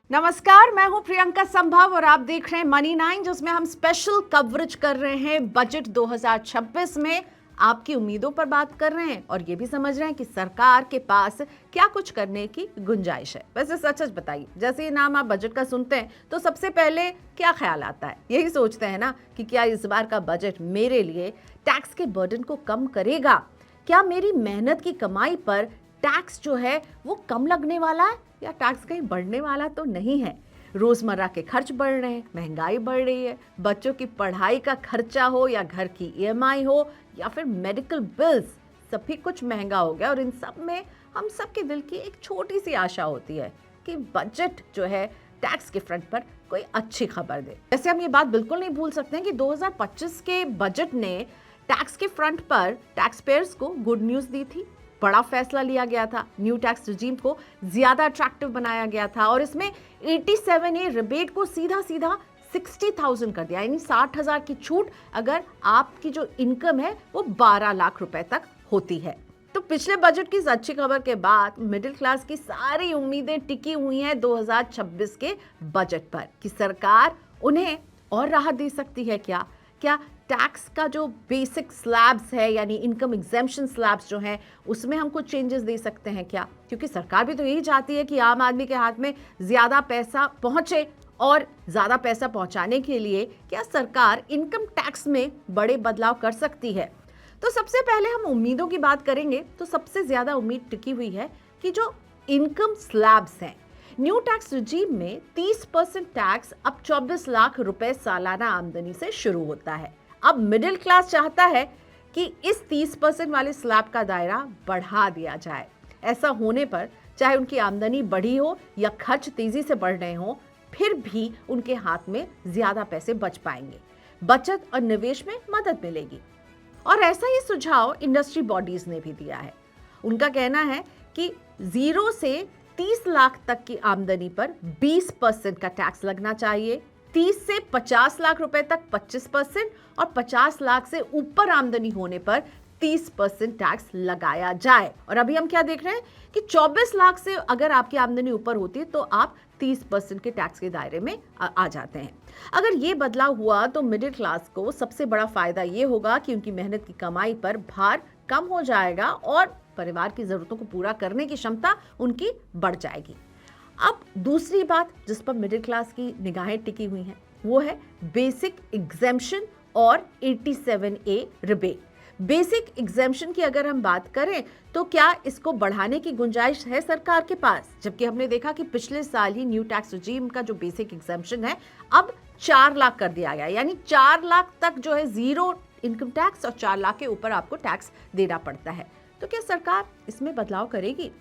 नमस्कार, मैं हूं प्रियंका संभव और आप देख रहे हैं मनी 9, जिसमें हम स्पेशल कवरेज कर रहे हैं बजट 2026 में। आपकी उम्मीदों पर बात कर रहे हैं और ये भी समझ रहे हैं कि सरकार के पास क्या कुछ करने की गुंजाइश है। वैसे सच सच बताइए, जैसे ये नाम आप बजट का सुनते हैं तो सबसे पहले क्या ख्याल आता है? यही सोचते हैं ना कि क्या इस बार का बजट मेरे लिए टैक्स के बर्डन को कम करेगा? क्या मेरी मेहनत की कमाई पर टैक्स जो है वो कम लगने वाला है या टैक्स कहीं बढ़ने वाला तो नहीं है? रोजमर्रा के खर्च बढ़ रहे हैं, महंगाई बढ़ रही है, बच्चों की पढ़ाई का खर्चा हो या घर की ईएमआई हो या फिर मेडिकल बिल्स, सभी कुछ महंगा हो गया। और इन सब में हम सबके दिल की एक छोटी सी आशा होती है कि बजट जो है टैक्स के फ्रंट पर कोई अच्छी खबर दे। वैसे हम ये बात बिल्कुल नहीं भूल सकते हैं कि 2025 के बजट ने टैक्स के फ्रंट पर टैक्स पेयर्स को गुड न्यूज दी थी। बड़ा फैसला लिया गया था, न्यू टैक्स रिजीम को ज्यादा अट्रैक्टिव बनाया गया था और इसमें 87A रिबेट को सीधा सीधा 60,000 कर दिया, यानी 60,000 की छूट अगर आपकी जो इनकम है वो 12 लाख रुपए तक होती है। तो पिछले बजट की इस अच्छी खबर के बाद मिडिल क्लास की सारी उम्मीदें टिकी हुई हैं 2026 के बजट पर कि सरकार उन्हें और राहत दे सकती है। क्या टैक्स का जो बेसिक स्लैब्स है, यानी इनकम एग्जेम्पशन स्लैब्स जो हैं, उसमें हम कुछ चेंजेस दे सकते हैं क्या? क्योंकि सरकार भी तो यही चाहती है कि आम आदमी के हाथ में ज्यादा पैसा पहुंचे और ज्यादा पैसा पहुंचाने के लिए क्या सरकार इनकम टैक्स में बड़े बदलाव कर सकती है? तो सबसे पहले हम उम्मीदों की बात करेंगे तो सबसे ज्यादा उम्मीद टिकी हुई है कि जो इनकम स्लैब्स हैं, न्यू टैक्स रिजीम में 30% टैक्स अब 24 लाख रुपए सालाना आमदनी से शुरू होता है। अब मिडिल क्लास चाहता है कि इस 30% वाले स्लैब का दायरा बढ़ा दिया जाए। ऐसा होने पर चाहे उनकी आमदनी बढ़ी हो या खर्च तेजी से बढ़ रहे हो, फिर भी उनके हाथ में ज्यादा पैसे बच पाएंगे, बचत और निवेश में मदद मिलेगी। और ऐसा ही सुझाव इंडस्ट्री बॉडीज ने भी दिया है। उनका कहना है कि 0 से 30 लाख तक की आमदनी पर 20% का टैक्स लगना चाहिए, 30 से 50 लाख रुपए तक 25% और 50 लाख से ऊपर आमदनी होने पर 30% टैक्स लगाया जाए। और अभी हम क्या देख रहे हैं कि 24 लाख से अगर आपकी आमदनी ऊपर होती है तो आप 30% के टैक्स के दायरे में आ जाते हैं। अगर ये बदलाव हुआ तो मिडिल क्लास को सबसे बड़ा फायदा ये होगा कि उनकी मेहनत की कमाई पर भार कम हो जाएगा और परिवार की जरूरतों को पूरा करने की क्षमता उनकी बढ़ जाएगी। अब दूसरी बात जिस पर मिडिल क्लास की निगाहें टिकी हुई हैं वो है बेसिक एग्जेम्पशन और 87A रिबेट। बेसिक एग्जेम्पशन की अगर हम बात करें तो क्या इसको बढ़ाने की गुंजाइश है सरकार के पास? जबकि हमने देखा कि पिछले साल ही न्यू टैक्स रिजीम का जो बेसिक एग्जेम्पशन है अब 4 लाख कर दिया गया, यानी 4 लाख तक जो है जीरो इनकम टैक्स और 4 लाख के ऊपर आपको टैक्स देना पड़ता है। तो क्या सरकार इसमें बदलाव करेगी?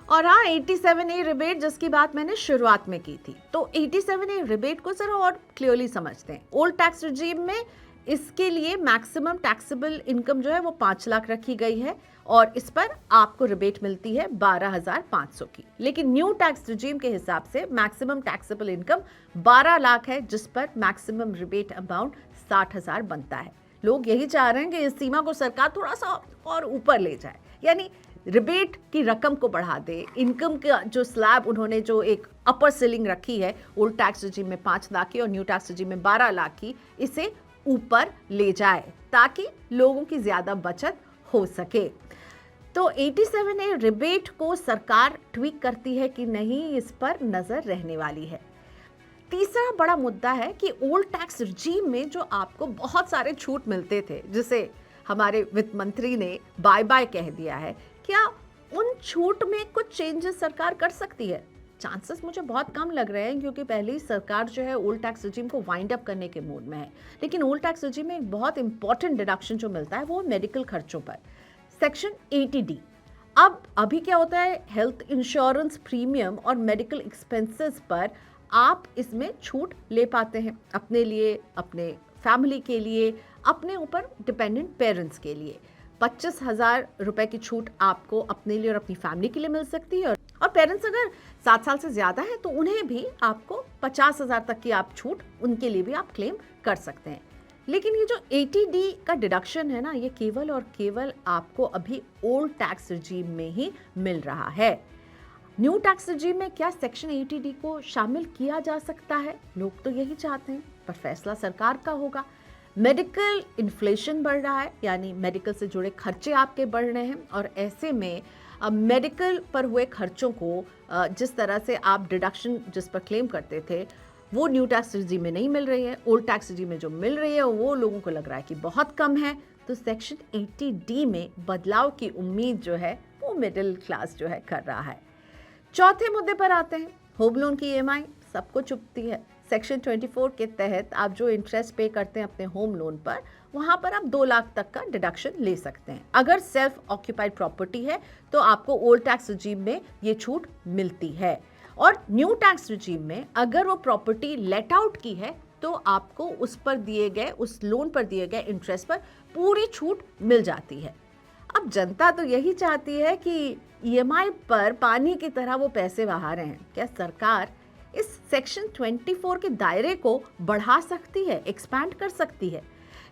और हाँ, 87A रिबेट जिसकी बात मैंने शुरुआत में की थी, तो 87A रिबेट को जरा और क्लियरली समझते हैं। ओल्ड टैक्स रिजीम में इसके लिए मैक्सिमम टैक्सेबल इनकम जो है वो 5 लाख रखी गई है और इस पर आपको रिबेट मिलती है 12,500 की। लेकिन न्यू टैक्स रिजीम के हिसाब से मैक्सिमम टैक्सेबल इनकम 12 लाख है, जिस पर मैक्सिमम रिबेट अमाउंट 60,000 बनता है। लोग यही चाह रहे हैं कि इस सीमा को सरकार थोड़ा सा और ऊपर ले जाए, यानी रिबेट की रकम को बढ़ा दे। इनकम का जो स्लैब उन्होंने जो एक अपर सीलिंग रखी है ओल्ड टैक्स रिजीम में 5 लाख की और न्यू टैक्स रिजीम में 12 लाख की, इसे ऊपर ले जाए ताकि लोगों की ज्यादा बचत हो सके। तो 87A रिबेट को सरकार ट्वीक करती है कि नहीं, इस पर नजर रहने वाली है। तीसरा बड़ा मुद्दा है कि ओल्ड टैक्स रिजीम में जो आपको बहुत सारे छूट मिलते थे, जिसे हमारे वित्त मंत्री ने बाय बाय कह दिया है, क्या उन छूट में कुछ चेंजेस सरकार कर सकती है? चांसेस मुझे बहुत कम लग रहे हैं, क्योंकि पहले ही सरकार जो है ओल्ड टैक्स रिजीम को वाइंड अप करने के मूड में है। लेकिन ओल्ड टैक्स रिजीम में एक बहुत इंपॉर्टेंट डिडक्शन जो मिलता है वो मेडिकल खर्चों पर, सेक्शन 80D। अब अभी क्या होता है, हेल्थ इंश्योरेंस प्रीमियम और मेडिकल एक्सपेंसेस पर आप इसमें छूट ले पाते हैं अपने लिए, अपने फैमिली के लिए, अपने ऊपर डिपेंडेंट पेरेंट्स के लिए। 25,000 रुपए की छूट आपको अपने लिए और अपनी फैमिली के लिए मिल सकती है और पेरेंट्स अगर 7 साल से ज्यादा है तो उन्हें भी आपको 50,000 तक की आप छूट उनके लिए भी आप क्लेम कर सकते हैं। लेकिन ये जो 80D का डिडक्शन है ना, ये केवल और केवल आपको अभी ओल्ड टैक्स रिजीम में ही मिल रहा है। न्यू टैक्स रिजीम में क्या सेक्शन 80D को शामिल किया जा सकता है? लोग तो यही चाहते हैं, पर फैसला सरकार का होगा। मेडिकल इन्फ्लेशन बढ़ रहा है, यानी मेडिकल से जुड़े खर्चे आपके बढ़ रहे हैं, और ऐसे में मेडिकल पर हुए खर्चों को जिस तरह से आप डिडक्शन जिस पर क्लेम करते थे वो न्यू टैक्स रिजीम में नहीं मिल रही है, ओल्ड टैक्स रिजीम में जो मिल रही है वो लोगों को लग रहा है कि बहुत कम है। तो सेक्शन 80D में बदलाव की उम्मीद जो है वो मिडिल क्लास जो है कर रहा है। चौथे मुद्दे पर आते हैं, होम लोन की EMI सबको चुभती है। सेक्शन 24 के तहत आप जो इंटरेस्ट पे करते हैं अपने होम लोन पर, वहां पर आप 2 लाख तक का डिडक्शन ले सकते हैं। अगर सेल्फ ऑक्यूपाइड प्रॉपर्टी है तो आपको ओल्ड टैक्स रिजीम में ये छूट मिलती है, और न्यू टैक्स रिजीम में अगर वो प्रॉपर्टी लेट आउट की है तो आपको उस पर दिए गए, उस लोन पर दिए गए इंटरेस्ट पर पूरी छूट मिल जाती है। अब जनता तो यही चाहती है कि EMI पर पानी की तरह वो पैसे बहा रहे हैं। क्या सरकार इस सेक्शन 24 के दायरे को बढ़ा सकती है, एक्सपैंड कर सकती है?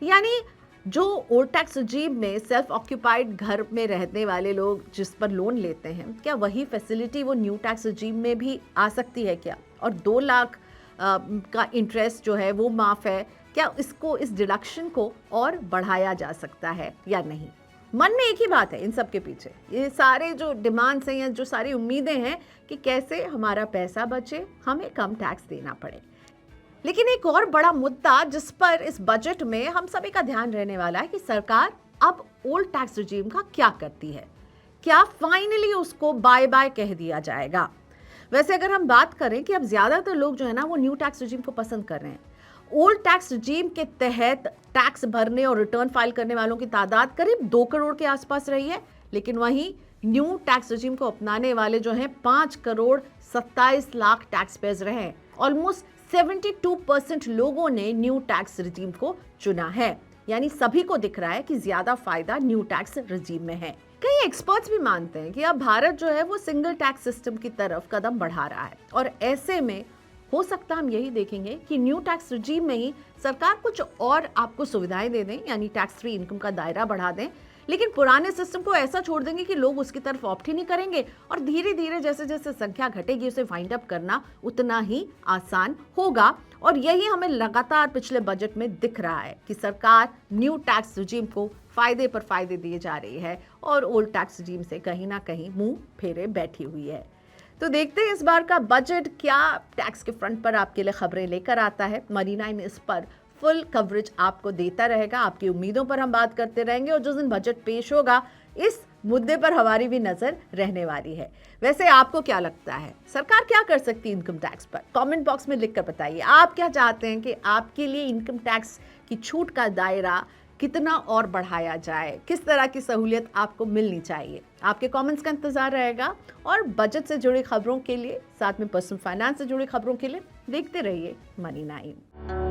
यानी जो ओल्ड टैक्स रिजीम में सेल्फ ऑक्यूपाइड घर में रहने वाले लोग जिस पर लोन लेते हैं, क्या वही फैसिलिटी वो न्यू टैक्स रिजीम में भी आ सकती है क्या? और 2 लाख का इंटरेस्ट जो है वो माफ़ है, क्या इसको, इस डिडक्शन को और बढ़ाया जा सकता है या नहीं? मन में एक ही बात है इन सब के पीछे, ये सारे जो डिमांड्स हैं या जो सारी उम्मीदें हैं कि कैसे हमारा पैसा बचे, हमें कम टैक्स देना पड़े। लेकिन एक और बड़ा मुद्दा जिस पर इस बजट में हम सभी का ध्यान रहने वाला है कि सरकार अब ओल्ड टैक्स रिजीम का क्या करती है। क्या फाइनली उसको बाय बाय कह दिया जाएगा? वैसे अगर हम बात करें कि अब ज्यादातर लोग जो है ना वो न्यू टैक्स रिजीम को पसंद कर रहे हैं। ओल्ड टैक्स रिजीम के तहत टैक्स भरने और रिटर्न फाइल करने वालों की तादाद करीब 2 करोड़ के आसपास रही है, लेकिन वहीं न्यू टैक्स रिजीम को अपनाने वाले जो हैं 5 करोड़ 27 लाख टैक्स पेयर्स रहे हैं। ऑलमोस्ट 72% लोगों ने न्यू टैक्स रिजीम को चुना है, यानी सभी को दिख रहा है कि ज्यादा फायदा न्यू टैक्स रिजीम में है। कई एक्सपर्ट्स भी मानते हैं कि अब भारत जो है वो सिंगल टैक्स सिस्टम की तरफ कदम बढ़ा रहा है, और ऐसे में हो सकता हम यही देखेंगे कि न्यू टैक्स रिजीम में ही सरकार कुछ और आपको सुविधाएं दे दें, यानी टैक्स फ्री इनकम का दायरा बढ़ा दें, लेकिन पुराने सिस्टम को ऐसा छोड़ देंगे कि लोग उसकी तरफ ऑप्ट ही नहीं करेंगे, और धीरे धीरे जैसे जैसे संख्या घटेगी उसे वाइंड अप करना उतना ही आसान होगा। और यही हमें लगातार पिछले बजट में दिख रहा है कि सरकार न्यू टैक्स रिजीम को फायदे पर फायदे दिए जा रही है और ओल्ड टैक्स रिजीम से कहीं ना कहीं मुंह फेरे बैठी हुई है। तो देखते हैं इस बार का बजट क्या टैक्स के फ्रंट पर आपके लिए खबरें लेकर आता है। मनी 9 इस पर फुल कवरेज आपको देता रहेगा, आपकी उम्मीदों पर हम बात करते रहेंगे, और जिस दिन बजट पेश होगा इस मुद्दे पर हमारी भी नजर रहने वाली है। वैसे आपको क्या लगता है, सरकार क्या कर सकती है इनकम टैक्स पर? कमेंट बॉक्स में लिखकर बताइए आप क्या चाहते हैं कि आपके लिए इनकम टैक्स की छूट का दायरा कितना और बढ़ाया जाए, किस तरह की सहूलियत आपको मिलनी चाहिए। आपके कमेंट्स का इंतजार रहेगा, और बजट से जुड़ी खबरों के लिए, साथ में पर्सनल फाइनेंस से जुड़ी खबरों के लिए देखते रहिए मनी 9।